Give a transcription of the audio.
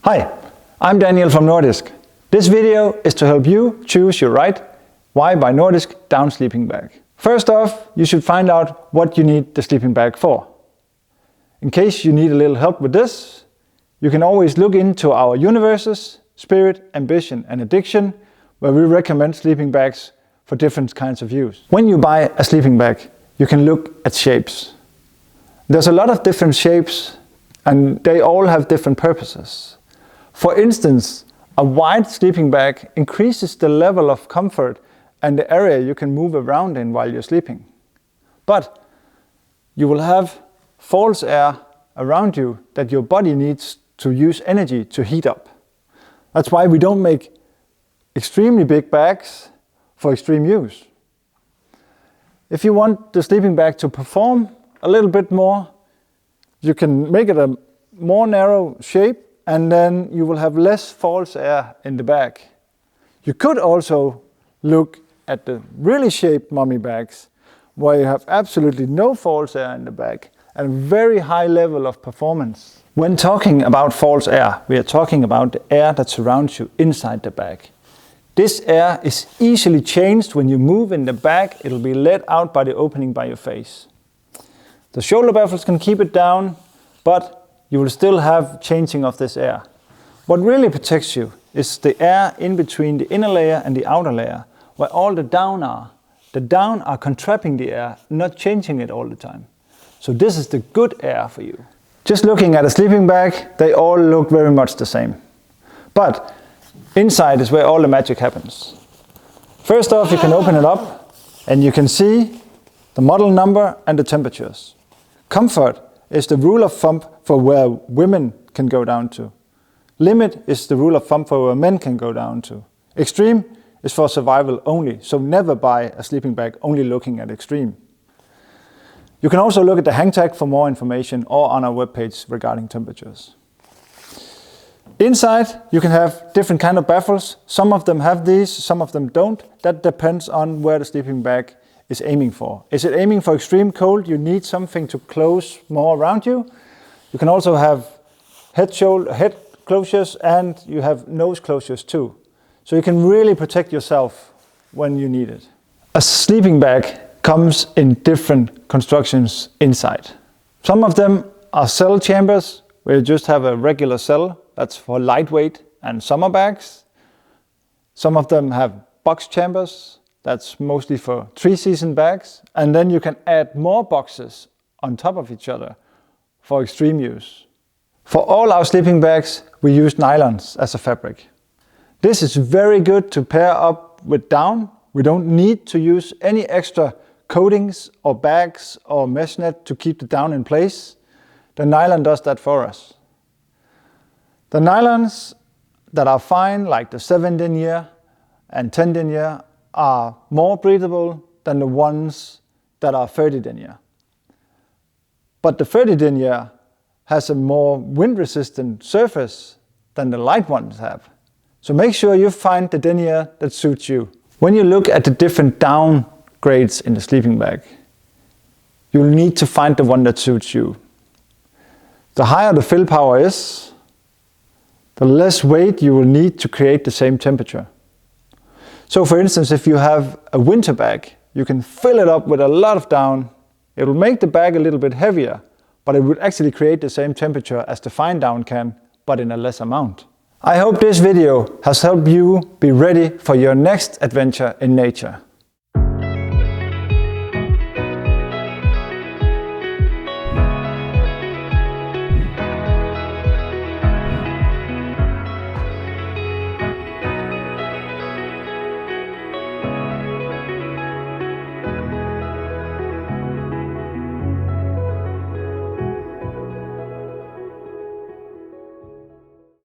Hi, I'm Daniel from Nordisk. This video is to help you choose your right Y by Nordisk down sleeping bag. First off, you should find out what you need the sleeping bag for. In case you need a little help with this, you can always look into our universes, spirit, ambition and addiction, where we recommend sleeping bags for different kinds of use. When you buy a sleeping bag, you can look at shapes. There's a lot of different shapes and they all have different purposes. For instance, a wide sleeping bag increases the level of comfort and the area you can move around in while you're sleeping. But you will have false air around you that your body needs to use energy to heat up. That's why we don't make extremely big bags for extreme use. If you want the sleeping bag to perform a little bit more, you can make it a more narrow shape and then you will have less false air in the bag. You could also look at the really shaped mummy bags where you have absolutely no false air in the bag and a very high level of performance. When talking about false air, we are talking about the air that surrounds you inside the bag. This air is easily changed when you move in the bag. It'll be let out by the opening by your face. The shoulder baffles can keep it down, but you will still have changing of this air. What really protects you is the air in between the inner layer and the outer layer, where all the down are. The down are contracting the air, not changing it all the time. So this is the good air for you. Just looking at a sleeping bag, they all look very much the same. But inside is where all the magic happens. First off, you can open it up and you can see the model number and the temperatures. Comfort is the rule of thumb for where women can go down to. Limit is the rule of thumb for where men can go down to. Extreme is for survival only, so never buy a sleeping bag only looking at extreme. You can also look at the hang tag for more information or on our webpage regarding temperatures. Inside you can have different kind of baffles. Some of them have these, some of them don't. That depends on where the sleeping bag is aiming for. Is it aiming for extreme cold? You need something to close more around you. You can also have head closures and you have nose closures too. So you can really protect yourself when you need it. A sleeping bag comes in different constructions inside. Some of them are cell chambers where you just have a regular cell. That's for lightweight and summer bags. Some of them have box chambers. That's mostly for 3-season bags. And then you can add more boxes on top of each other for extreme use. For all our sleeping bags, we use nylons as a fabric. This is very good to pair up with down. We don't need to use any extra coatings or bags or mesh net to keep the down in place. The nylon does that for us. The nylons that are fine, like the 7 denier and 10 denier, are more breathable than the ones that are 30 denier. But the 30 denier has a more wind-resistant surface than the light ones have. So make sure you find the denier that suits you. When you look at the different down grades in the sleeping bag, you'll need to find the one that suits you. The higher the fill power is, the less weight you will need to create the same temperature. So for instance, if you have a winter bag, you can fill it up with a lot of down. It will make the bag a little bit heavier, but it would actually create the same temperature as the fine down can, but in a less amount. I hope this video has helped you be ready for your next adventure in nature.